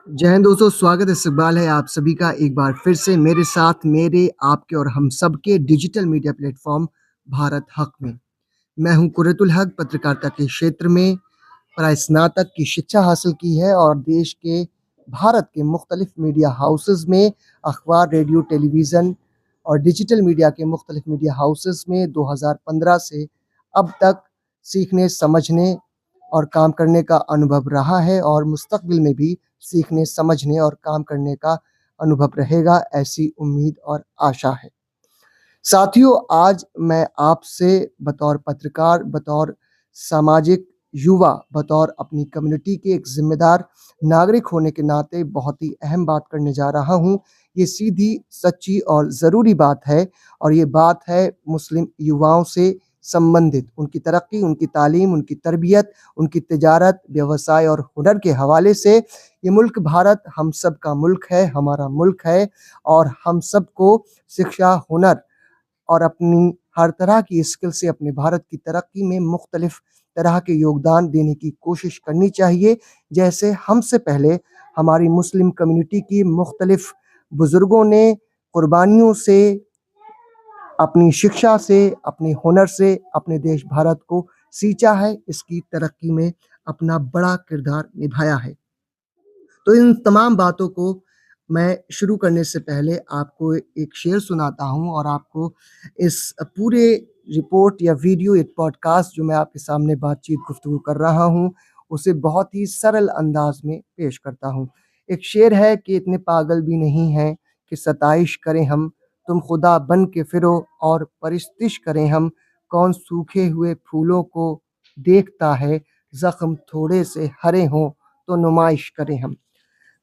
जय हिंद दोस्तों, स्वागत है, इस्तकबाल है आप सभी का एक बार फिर से मेरे साथ, मेरे, आपके और हम सबके डिजिटल मीडिया प्लेटफ़ॉर्म भारत हक़ में। मैं हूँ कुर्रतुल हक़, पत्रकारिता के क्षेत्र में प्राय-स्नातक की शिक्षा हासिल की है और देश के भारत के मुख्तलिफ़ मीडिया हाउसेज़ में अखबार, रेडियो, टेलीविज़न और डिजिटल मीडिया के मुख्तलिफ़ मीडिया हाउसेज़ में 2015 से अब तक सीखने, समझने और काम करने का अनुभव रहा है और मुस्तक़बिल में भी सीखने, समझने और काम करने का अनुभव रहेगा, ऐसी उम्मीद और आशा है। साथियों, आज मैं आपसे बतौर पत्रकार, बतौर सामाजिक युवा, बतौर अपनी कम्युनिटी के एक ज़िम्मेदार नागरिक होने के नाते बहुत ही अहम बात करने जा रहा हूँ। ये सीधी, सच्ची और ज़रूरी बात है और ये बात है मुस्लिम युवाओं से संबंधित। उनकी तरक्की, उनकी तालीम, उनकी तरबियत, उनकी तिजारत, व्यवसाय और हुनर के हवाले से। ये मुल्क भारत हम सब का मुल्क है, हमारा मुल्क है और हम सबको शिक्षा, हुनर और अपनी हर तरह की स्किल से अपने भारत की तरक्की में मुख्तलिफ़ तरह के योगदान देने की कोशिश करनी चाहिए। जैसे हमसे पहले हमारी मुस्लिम कम्युनिटी की मुख्तलिफ़ बुज़ुर्गों ने कुर्बानियों से, अपनी शिक्षा से, अपने हुनर से अपने देश भारत को सींचा है, इसकी तरक्की में अपना बड़ा किरदार निभाया है। तो इन तमाम बातों को मैं शुरू करने से पहले आपको एक शेर सुनाता हूँ और आपको इस पूरे रिपोर्ट या वीडियो, एक पॉडकास्ट जो मैं आपके सामने बातचीत गुफ्तगू कर रहा हूँ, उसे बहुत ही सरल अंदाज़ में पेश करता हूँ। एक शेर है कि इतने पागल भी नहीं हैं कि सताइश करें हम, तुम खुदा बन के फिरो और परिस्तिश करें हम, कौन सूखे हुए फूलों को देखता है, ज़ख्म थोड़े से हरे हों तो नुमाइश करें हम।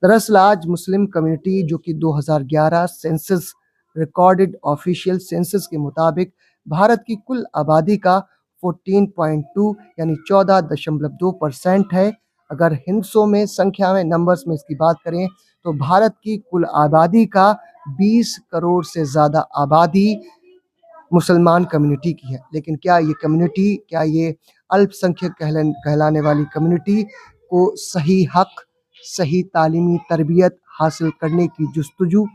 दरअसल आज मुस्लिम कम्युनिटी जो कि 2011 सेंसस रिकॉर्डेड ऑफिशियल सेंसस के मुताबिक भारत की कुल आबादी का 14.2 यानी 14.2% है। अगर हिंसों में, संख्या में, नंबर्स में इसकी बात करें तो भारत की कुल आबादी का 20 करोड़ से ज़्यादा आबादी मुसलमान कम्युनिटी की है। लेकिन क्या ये अल्पसंख्यक कहलाने वाली कम्युनिटी को सही हक, सही तालीमी तरबियत हासिल करने की जुस्तजू,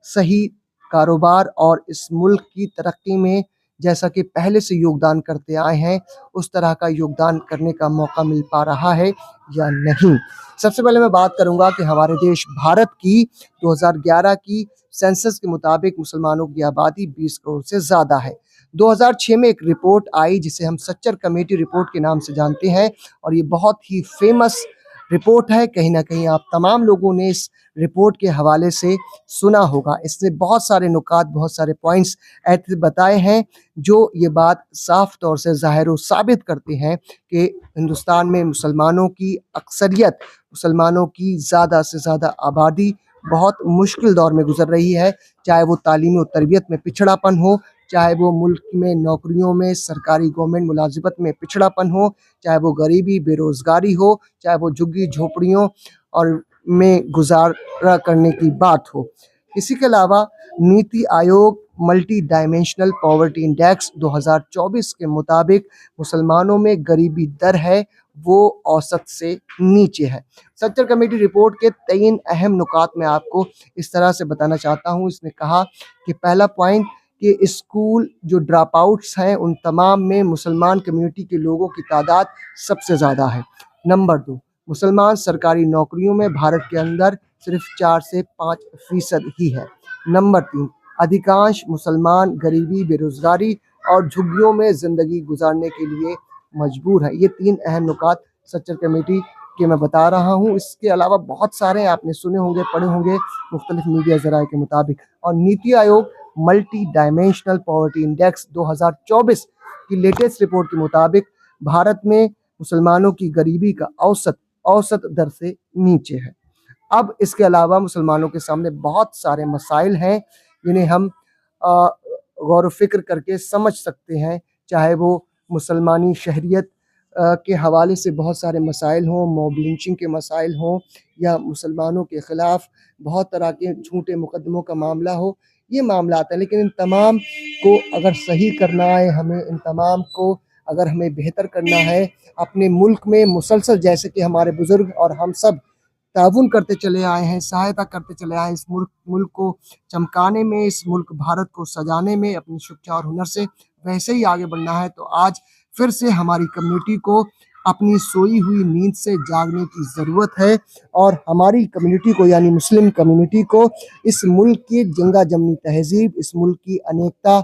सही कारोबार और इस मुल्क की तरक्की में जैसा कि पहले से योगदान करते आए हैं, उस तरह का योगदान करने का मौका मिल पा रहा है या नहीं? सबसे पहले मैं बात करूँगा कि हमारे देश भारत की 2011 की सेंसस के मुताबिक मुसलमानों की आबादी 20 करोड़ से ज़्यादा है। 2006 में एक रिपोर्ट आई जिसे हम सच्चर कमेटी रिपोर्ट के नाम से जानते हैं और ये बहुत ही फ़ेमस रिपोर्ट है। कहीं न कहीं आप तमाम लोगों ने इस रिपोर्ट के हवाले से सुना होगा। इसने बहुत सारे नुकात, बहुत सारे पॉइंट्स ऐसे बताए हैं जो ये बात साफ़ तौर से ज़ाहिर व साबित करते हैं कि हिंदुस्तान में मुसलमानों की अक्सरियत, मुसलमानों की ज़्यादा से ज़्यादा आबादी बहुत मुश्किल दौर में गुज़र रही है। चाहे वो तालीम और तरबियत में पिछड़ापन हो, चाहे वो मुल्क में नौकरियों में, सरकारी गवर्नमेंट मुलाज़िमत में पिछड़ापन हो, चाहे वो गरीबी, बेरोज़गारी हो, चाहे वो झुग्गी-झोपड़ियों और में गुज़ारा करने की बात हो। इसी के अलावा NITI Aayog multi dimensional poverty index 2024 के मुताबिक मुसलमानों में गरीबी दर है, वो औसत से नीचे है। सच्चर कमेटी रिपोर्ट के 3 अहम नुकात मैं आपको इस तरह से बताना चाहता हूँ। इसने कहा कि पहला पॉइंट कि स्कूल जो ड्रॉप आउट्स हैं, उन तमाम में मुसलमान कम्युनिटी के लोगों की तादाद सबसे ज़्यादा है। नंबर 2, मुसलमान सरकारी नौकरियों में भारत के अंदर सिर्फ 4 से 5% ही है। नंबर 3, अधिकांश मुसलमान गरीबी, बेरोज़गारी और झुग्गियों में ज़िंदगी गुजारने के लिए मजबूर हैं। ये 3 अहम नुकात सच्चर कमेटी के मैं बता रहा हूँ। इसके अलावा बहुत सारे आपने सुने होंगे, पढ़े होंगे मुख्तलिफ मीडिया ज़राए के मुताबिक। और NITI Aayog multi dimensional poverty index 2024 की लेटेस्ट रिपोर्ट के मुताबिक भारत में मुसलमानों की गरीबी का औसत दर से नीचे है। अब इसके अलावा मुसलमानों के सामने बहुत सारे मसाइल हैं जिन्हें हम गौर व फ़िक्र करके समझ सकते हैं। चाहे वो मुसलमानी शहरियत के हवाले से बहुत सारे मसाइल हों, मॉब लिंचिंग के मसाइल हों या मुसलमानों के ख़िलाफ़ बहुत तरह के झूठे मुकदमों का मामला हो, ये मामलात हैं। लेकिन इन तमाम को अगर सही करना है हमें, इन तमाम को अगर हमें बेहतर करना है, अपने मुल्क में मुसलसल जैसे कि हमारे बुज़ुर्ग और हम सब ताउन करते चले आए हैं, सहायता करते चले आए हैं इस मुल्क मुल्क को चमकाने में, इस मुल्क भारत को सजाने में अपनी शिक्षा और हुनर से, वैसे ही आगे बढ़ना है। तो आज फिर से हमारी कम्युनिटी को अपनी सोई हुई नींद से जागने की ज़रूरत है और हमारी कम्युनिटी को यानी मुस्लिम कम्युनिटी को इस मुल्क की गंगा-जमनी तहज़ीब, इस मुल्क की अनेकता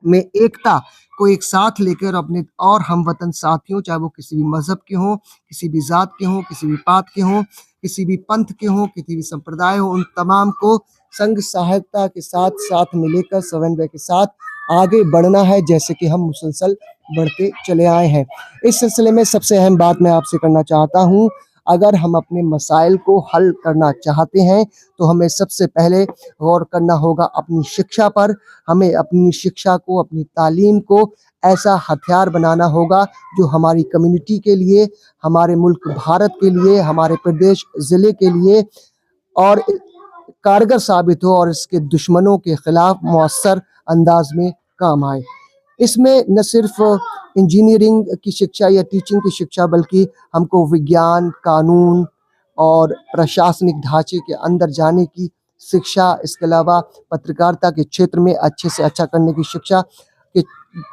में एकता को एक साथ लेकर अपने और हमवतन साथियों, चाहे वो किसी भी मज़हब के हों, किसी भी ज़ात के हों, किसी भी पात के हों, किसी भी पंथ के हों, किसी भी संप्रदाय हो, उन तमाम को संग सहायता के साथ, साथ में लेकर समन्वय के साथ आगे बढ़ना है, जैसे कि हम मुसलसल बढ़ते चले आए हैं। इस सिलसिले में सबसे अहम बात मैं आपसे करना चाहता हूँ, अगर हम अपने मसाइल को हल करना चाहते हैं, तो हमें सबसे पहले गौर करना होगा अपनी शिक्षा पर। हमें अपनी शिक्षा को, अपनी तालीम को ऐसा हथियार बनाना होगा जो हमारी कम्युनिटी के लिए, हमारे मुल्क भारत के लिए, हमारे प्रदेश ज़िले के लिए और कारगर साबित हो और इसके दुश्मनों के खिलाफ मौसर अंदाज में काम आए। इसमें न सिर्फ इंजीनियरिंग की शिक्षा या टीचिंग की शिक्षा, बल्कि हमको विज्ञान, कानून और प्रशासनिक ढांचे के अंदर जाने की शिक्षा, इसके अलावा पत्रकारिता के क्षेत्र में अच्छे से अच्छा करने की शिक्षा के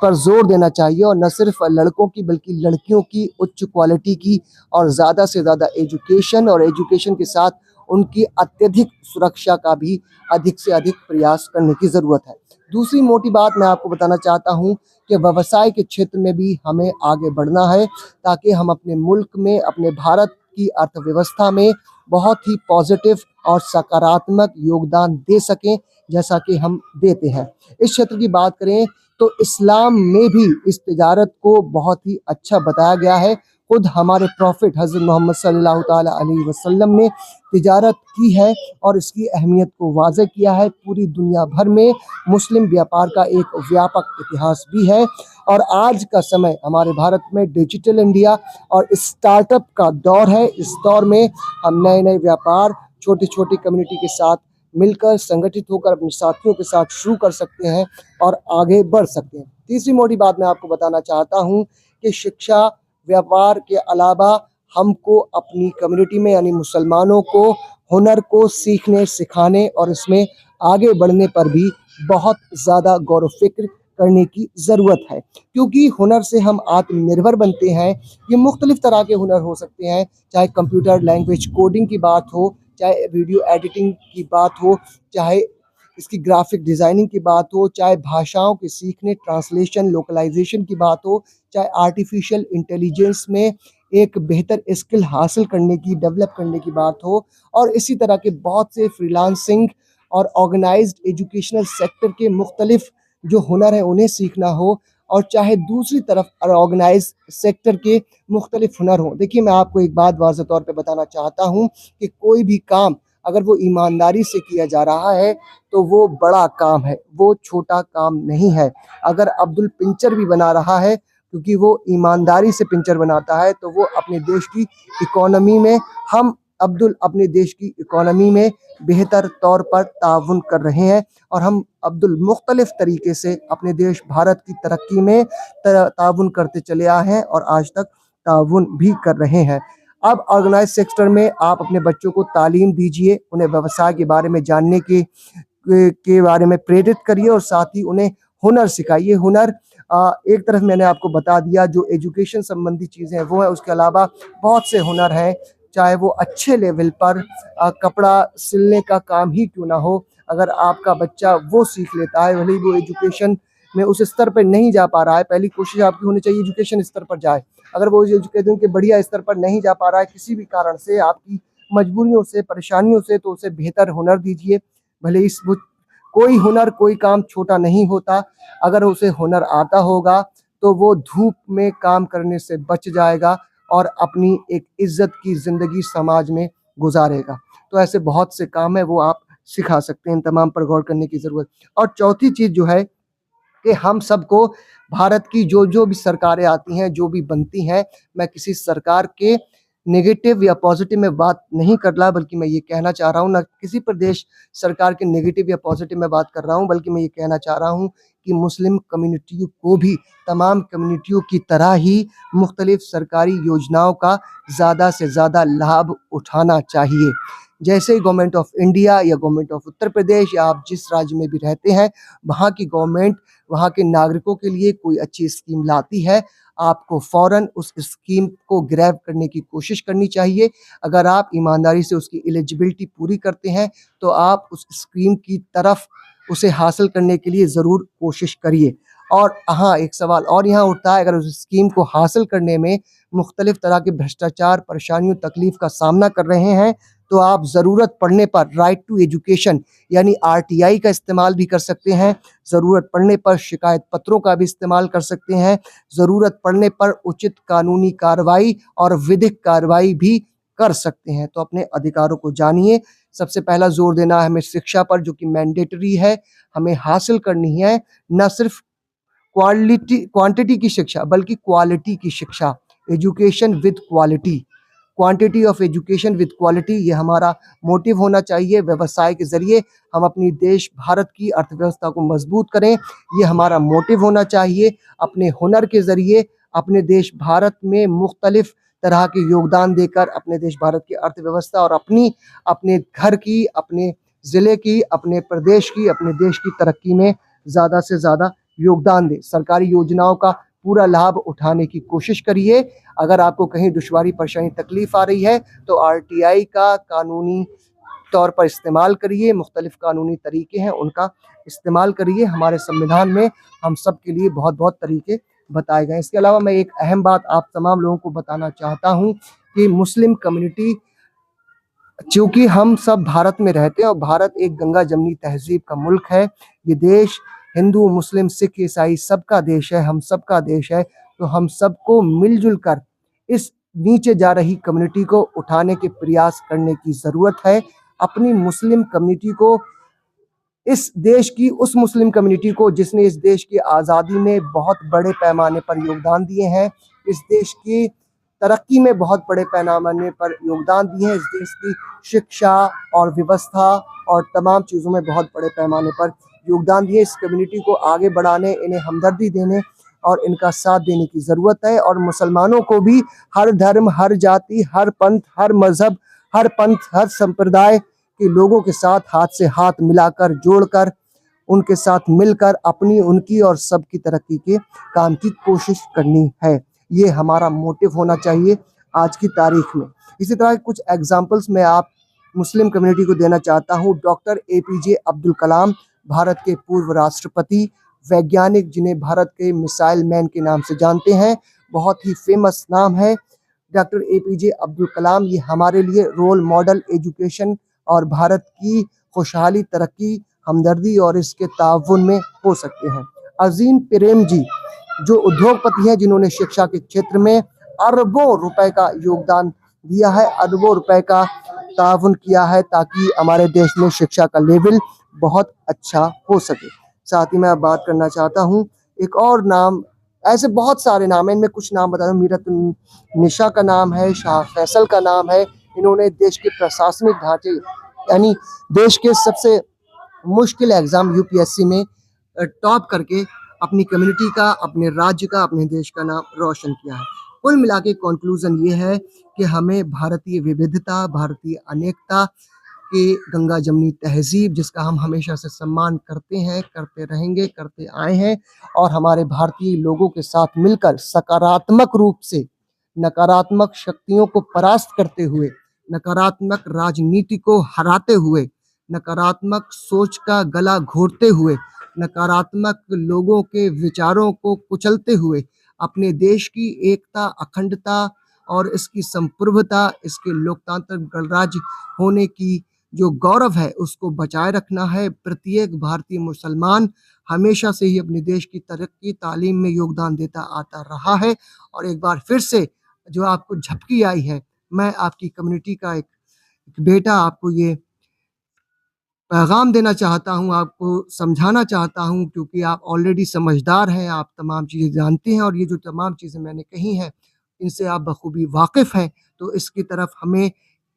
पर जोर देना चाहिए और न सिर्फ लड़कों की बल्कि लड़कियों की उच्च क्वालिटी की और ज़्यादा से ज़्यादा एजुकेशन और एजुकेशन के साथ उनकी अत्यधिक सुरक्षा का भी अधिक से अधिक प्रयास करने की ज़रूरत है। दूसरी मोटी बात मैं आपको बताना चाहता हूँ कि व्यवसाय के क्षेत्र में भी हमें आगे बढ़ना है, ताकि हम अपने मुल्क में, अपने भारत की अर्थव्यवस्था में बहुत ही पॉजिटिव और सकारात्मक योगदान दे सकें, जैसा कि हम देते हैं। इस क्षेत्र की बात करें तो इस्लाम में भी इस तिजारत को बहुत ही अच्छा बताया गया है। खुद हमारे प्रॉफिट हज़रत मोहम्मद सल्लल्लाहु ताला अलैहि वसल्लम ने तिजारत की है और इसकी अहमियत को वाज़ेह किया है। पूरी दुनिया भर में मुस्लिम व्यापार का एक व्यापक इतिहास भी है और आज का समय हमारे भारत में डिजिटल इंडिया और स्टार्टअप का दौर है। इस दौर में हम नए-नए व्यापार छोटी-छोटी कम्युनिटी के साथ मिलकर, संगठित होकर अपने साथियों के साथ शुरू कर सकते हैं और आगे बढ़ सकते हैं। तीसरी मोटी बात मैं आपको बताना चाहता हूँ कि शिक्षा, व्यापार के अलावा हमको अपनी कम्युनिटी में यानी मुसलमानों को हुनर को सीखने, सिखाने और इसमें आगे बढ़ने पर भी बहुत ज़्यादा गौर व फ़िक्र करने की ज़रूरत है, क्योंकि हुनर से हम आत्मनिर्भर बनते हैं। ये मुख्तलिफ़ तरह के हुनर हो सकते हैं, चाहे कंप्यूटर लैंग्वेज कोडिंग की बात हो, चाहे वीडियो एडिटिंग की बात हो, चाहे इसकी ग्राफिक डिज़ाइनिंग की बात हो, चाहे भाषाओं के सीखने, ट्रांसलेशन, लोकलाइजेशन की बात हो, चाहे आर्टिफिशियल इंटेलिजेंस में एक बेहतर स्किल हासिल करने की, डेवलप करने की बात हो और इसी तरह के बहुत से फ्रीलांसिंग और ऑर्गेनाइज्ड एजुकेशनल सेक्टर के मुख्तलिफ जो हुनर हैं उन्हें सीखना हो और चाहे दूसरी तरफ ऑर्गेनाइज सेक्टर के मुख्तलिफ हुनर हों। देखिए, मैं आपको एक बात वाज़ेह तौर पे बताना चाहता हूँ कि कोई भी काम अगर वो ईमानदारी से किया जा रहा है तो वो बड़ा काम है, वो छोटा काम नहीं है। अगर अब्दुल पिंचर भी बना रहा है क्योंकि वो ईमानदारी से पिंचर बनाता है, तो वो अपने देश की इकोनॉमी में हम अब्दुल अपने देश की इकोनॉमी में बेहतर तौर पर ताउन कर रहे हैं और हम अब्दुल मुख्तलिफ तरीके से अपने देश भारत की तरक्की में ताउन करते चले आए हैं और आज तक ताउन भी कर रहे हैं। अब ऑर्गेनाइज सेक्टर में आप अपने बच्चों को तालीम दीजिए, उन्हें व्यवसाय के बारे में जानने के बारे में प्रेरित करिए और साथ ही उन्हें हुनर सिखाइए। हुनर एक तरफ मैंने आपको बता दिया जो एजुकेशन संबंधी चीज़ें हैं वो है, उसके अलावा बहुत से हुनर हैं, चाहे वो अच्छे लेवल पर कपड़ा सिलने का काम ही क्यों ना हो, अगर आपका बच्चा वो सीख लेता है, भले ही वो एजुकेशन में उस स्तर पर नहीं जा पा रहा है, पहली कोशिश आपकी होनी चाहिए एजुकेशन स्तर पर जाए। अगर वो एजुकेशन के बढ़िया स्तर पर नहीं जा पा रहा है किसी भी कारण से, आपकी मजबूरियों से, परेशानियों से, तो उसे बेहतर हुनर दीजिए। भले ही वो कोई हुनर, कोई काम छोटा नहीं होता। अगर उसे हुनर आता होगा तो वो धूप में काम करने से बच जाएगा और अपनी एक इज़्ज़त की ज़िंदगी समाज में गुज़ारेगा। तो ऐसे बहुत से काम हैं वो आप सिखा सकते हैं, इन तमाम पर गौर करने की ज़रूरत। और चौथी चीज़ जो है कि हम सबको भारत की जो भी सरकारें आती हैं, जो भी बनती हैं, मैं किसी सरकार के नेगेटिव या पॉजिटिव में बात नहीं कर रहा, बल्कि मैं ये कहना चाह रहा हूँ, ना किसी प्रदेश सरकार के नेगेटिव या पॉजिटिव में बात कर रहा हूँ, बल्कि मैं ये कहना चाह रहा हूँ कि मुस्लिम कम्युनिटी को भी तमाम कम्युनिटियों की तरह ही मुख्तलिफ सरकारी योजनाओं का ज़्यादा से ज़्यादा लाभ उठाना चाहिए। जैसे ही गवर्नमेंट ऑफ इंडिया या गवर्नमेंट ऑफ उत्तर प्रदेश या आप जिस राज्य में भी रहते हैं, वहाँ की गवर्नमेंट वहाँ के नागरिकों के लिए कोई अच्छी स्कीम लाती है, आपको फ़ौरन उस स्कीम को ग्रैब करने की कोशिश करनी चाहिए। अगर आप ईमानदारी से उसकी एलिजिबिलिटी पूरी करते हैं, तो आप उस स्कीम की तरफ उसे हासिल करने के लिए ज़रूर कोशिश करिए। और हाँ, एक सवाल और यहाँ उठता है, अगर उस स्कीम को हासिल करने में मुख्तलिफ तरह के भ्रष्टाचार, परेशानियों, तकलीफ़ का सामना कर रहे हैं, तो आप ज़रूरत पड़ने पर राइट टू एजुकेशन यानी आरटीआई का इस्तेमाल भी कर सकते हैं। ज़रूरत पड़ने पर शिकायत पत्रों का भी इस्तेमाल कर सकते हैं। ज़रूरत पड़ने पर उचित कानूनी कार्रवाई और विधिक कार्रवाई भी कर सकते हैं। तो अपने अधिकारों को जानिए। सबसे पहला ज़ोर देना है हमें शिक्षा पर, जो कि मैंडेटरी है, हमें हासिल करनी है। न सिर्फ क्वांटिटी की शिक्षा बल्कि क्वालिटी की शिक्षा, education with quality, quantity of education with quality, ये हमारा मोटिव होना चाहिए। व्यवसाय के ज़रिए हम अपनी देश भारत की अर्थव्यवस्था को मजबूत करें, ये हमारा मोटिव होना चाहिए। अपने हुनर के ज़रिए अपने देश भारत में मुख्तलिफ तरह के योगदान देकर अपने देश भारत की अर्थव्यवस्था और अपने घर की, अपने ज़िले की, अपने प्रदेश की, अपने देश की तरक्की में ज़्यादा से ज़्यादा योगदान दें। सरकारी योजनाओं का पूरा लाभ उठाने की कोशिश करिए। अगर आपको कहीं दुश्वारी, परेशानी, तकलीफ़ आ रही है, तो आरटीआई का कानूनी तौर पर इस्तेमाल करिए। मुख्तलिफ कानूनी तरीके हैं, उनका इस्तेमाल करिए। हमारे संविधान में हम सब के लिए बहुत-बहुत तरीके बताए गए हैं। इसके अलावा मैं एक अहम बात आप तमाम लोगों को बताना चाहता हूँ कि मुस्लिम कम्युनिटी, चूँकि हम सब भारत में रहते हैं और भारत एक गंगा जमनी तहज़ीब का मुल्क है, ये देश हिंदू, मुस्लिम, सिख, ईसाई सबका देश है, हम सबका देश है। तो हम सबको मिल-जुल कर इस नीचे जा रही कम्युनिटी को उठाने के प्रयास करने की ज़रूरत है। अपनी मुस्लिम कम्युनिटी को, इस देश की उस मुस्लिम कम्युनिटी को जिसने इस देश की आज़ादी में बहुत बड़े पैमाने पर योगदान दिए हैं, इस देश की तरक्की में बहुत बड़े पैमाने पर योगदान दिए हैं, इस देश की शिक्षा और व्यवस्था और तमाम चीज़ों में बहुत बड़े पैमाने पर योगदान दिए। इस कम्युनिटी को आगे बढ़ाने, इन्हें हमदर्दी देने और इनका साथ देने की ज़रूरत है। और मुसलमानों को भी हर धर्म, हर जाति, हर पंथ, हर मज़हब, हर पंथ, हर संप्रदाय के लोगों के साथ हाथ से हाथ मिलाकर, जोड़कर, उनके साथ मिलकर अपनी, उनकी और सबकी तरक्की के काम की कोशिश करनी है। ये हमारा मोटिव होना चाहिए आज की तारीख में। इसी तरह के कुछ एग्जाम्पल्स मैं आप मुस्लिम कम्युनिटी को देना चाहता हूँ। डॉक्टर एपीजे अब्दुल कलाम, भारत के पूर्व राष्ट्रपति, वैज्ञानिक, जिन्हें भारत के मिसाइल मैन के नाम से जानते हैं, बहुत ही फेमस नाम है डॉक्टर एपीजे अब्दुल कलाम। ये हमारे लिए रोल मॉडल एजुकेशन और भारत की खुशहाली, तरक्की, हमदर्दी और इसके ताउन में हो सकते हैं। अज़ीम प्रेम जी, जो उद्योगपति हैं, जिन्होंने शिक्षा के क्षेत्र में अरबों रुपए का योगदान दिया है, अरबों रुपए का ताउन किया है, ताकि हमारे देश में शिक्षा का लेवल बहुत अच्छा हो सके। साथ ही मैं अब बात करना चाहता हूँ एक और नाम, ऐसे बहुत सारे नाम हैं, इनमें कुछ नाम बता दूँ। मीरत निशा का नाम है, शाह फैसल का नाम है। इन्होंने देश के प्रशासनिक ढांचे, यानी देश के सबसे मुश्किल एग्ज़ाम यूपीएससी में टॉप करके अपनी कम्युनिटी का, अपने राज्य का, अपने देश का नाम रोशन किया है। कुल मिला के कंक्लूज़न ये है कि हमें भारतीय विविधता, भारतीय अनेकता के गंगा जमनी तहज़ीब, जिसका हम हमेशा से सम्मान करते हैं, करते रहेंगे, करते आए हैं, और हमारे भारतीय लोगों के साथ मिलकर सकारात्मक रूप से नकारात्मक शक्तियों को परास्त करते हुए, नकारात्मक राजनीति को हराते हुए, नकारात्मक सोच का गला घोंटते हुए, नकारात्मक लोगों के विचारों को कुचलते हुए अपने देश की एकता, अखंडता और इसकी संप्रभुता, इसके लोकतांत्रिक गणराज्य होने की जो गौरव है, उसको बचाए रखना है। प्रत्येक भारतीय मुसलमान हमेशा से ही अपने देश की तरक्की, तालीम में योगदान देता आता रहा है। और एक बार फिर से जो आपको झपकी आई है, मैं आपकी कम्युनिटी का एक बेटा आपको ये पैगाम देना चाहता हूँ, आपको समझाना चाहता हूँ, क्योंकि आप ऑलरेडी समझदार हैं, आप तमाम चीज़ें जानते हैं और ये जो तमाम चीज़ें मैंने कही हैं, इनसे आप बखूबी वाकिफ़ हैं। तो इसकी तरफ हमें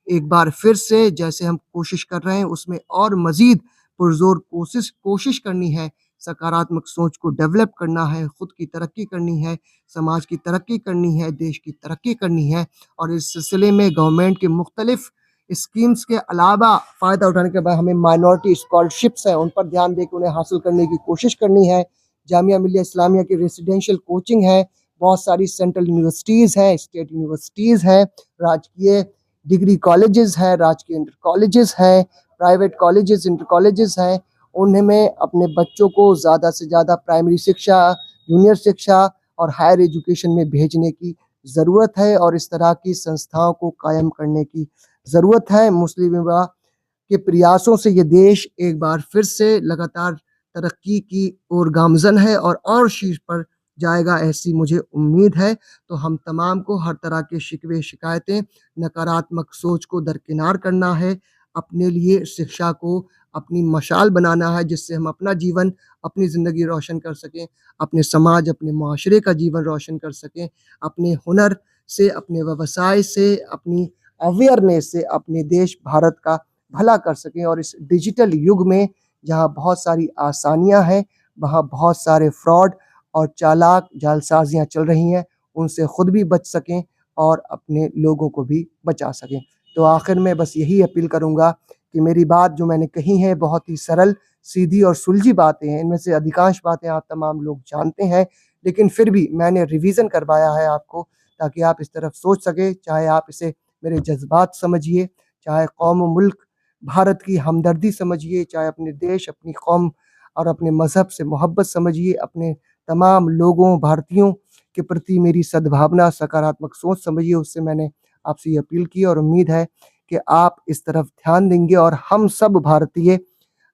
एक बार फिर से, जैसे हम कोशिश कर रहे हैं, उसमें और मज़ीद पुरज़ोर कोशिश करनी है। सकारात्मक सोच को डेवलप करना है, खुद की तरक्की करनी है, समाज की तरक्की करनी है, देश की तरक्की करनी है और इस सिलसिले में गवर्नमेंट के मुख्तलिफ स्कीम्स के अलावा फ़ायदा उठाने के बाद हमें माइनॉरिटी स्कॉलरशिप्स हैं, उन पर ध्यान देके उन्हें हासिल करने की कोशिश करनी है। जामिया मिलिया इस्लामिया की रेसिडेंशियल कोचिंग है, बहुत सारी सेंट्रल यूनिवर्सिटीज़ हैं, स्टेट यूनिवर्सिटीज़ हैं, राजकीय डिग्री कॉलेजेस हैं, राजकीय इंटर कॉलेजेस हैं, प्राइवेट कॉलेजेस, इंटर कॉलेजेस हैं। उनमें अपने बच्चों को ज़्यादा से ज़्यादा प्राइमरी शिक्षा, जूनियर शिक्षा और हायर एजुकेशन में भेजने की ज़रूरत है और इस तरह की संस्थाओं को कायम करने की ज़रूरत है। मुस्लिम विवाह के प्रयासों से ये देश एक बार फिर से लगातार तरक्की की ओर गामज़न है और शीर्ष पर जाएगा, ऐसी मुझे उम्मीद है। तो हम तमाम को हर तरह के शिकवे शिकायतें, नकारात्मक सोच को दरकिनार करना है, अपने लिए शिक्षा को अपनी मशाल बनाना है जिससे हम अपना जीवन, अपनी ज़िंदगी रोशन कर सकें, अपने समाज, अपने माशरे का जीवन रोशन कर सकें, अपने हुनर से, अपने व्यवसाय से, अपनी अवेयरनेस से अपने देश भारत का भला कर सकें और इस डिजिटल युग में जहाँ बहुत सारी आसानियाँ हैं, वहाँ बहुत सारे फ्रॉड और चालाक जालसाज़ियाँ चल रही हैं, उनसे खुद भी बच सकें और अपने लोगों को भी बचा सकें। तो आखिर में बस यही अपील करूँगा कि मेरी बात जो मैंने कही है बहुत ही सरल, सीधी और सुलझी बातें हैं, इनमें से अधिकांश बातें आप तमाम लोग जानते हैं, लेकिन फिर भी मैंने रिवीज़न करवाया है आपको ताकि आप इस तरफ सोच सकें, चाहे आप इसे मेरे जज़्बात समझिए, चाहे कौम व मुल्क भारत की हमदर्दी समझिए, चाहे अपने देश, अपनी कौम और अपने मज़हब से मोहब्बत समझिए, अपने तमाम लोगों, भारतीयों के प्रति मेरी सद्भावना, सकारात्मक सोच समझिए, उससे मैंने आपसे ये अपील की और उम्मीद है कि आप इस तरफ ध्यान देंगे और हम सब भारतीय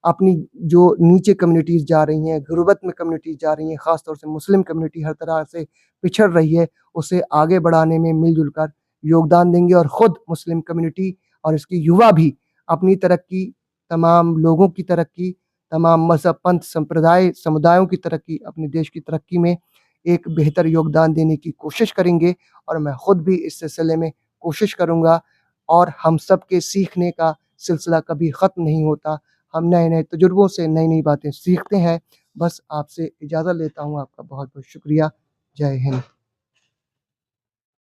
अपनी जो नीचे कम्युनिटीज़ जा रही हैं, गुर्बत में कम्युनिटीज़ जा रही हैं, ख़ास तौर से मुस्लिम कम्युनिटी हर तरह से पिछड़ रही है, उसे आगे बढ़ाने में मिल-जुल कर योगदान देंगे और ख़ुद मुस्लिम कम्युनिटी और इसके युवा भी अपनी तरक्की, तमाम लोगों की तरक्की, तमाम मज़हब, पंथ, संप्रदाय, समुदायों की तरक्की, अपने देश की तरक्की में एक बेहतर योगदान देने की कोशिश करेंगे और मैं खुद भी इस सिलसिले में कोशिश करूँगा और हम सब के सीखने का सिलसिला कभी ख़त्म नहीं होता। हम नए-नए तजुर्बों से नई-नई बातें सीखते हैं। बस आपसे इजाज़त लेता हूँ। आपका बहुत-बहुत शुक्रिया। जय हिंद।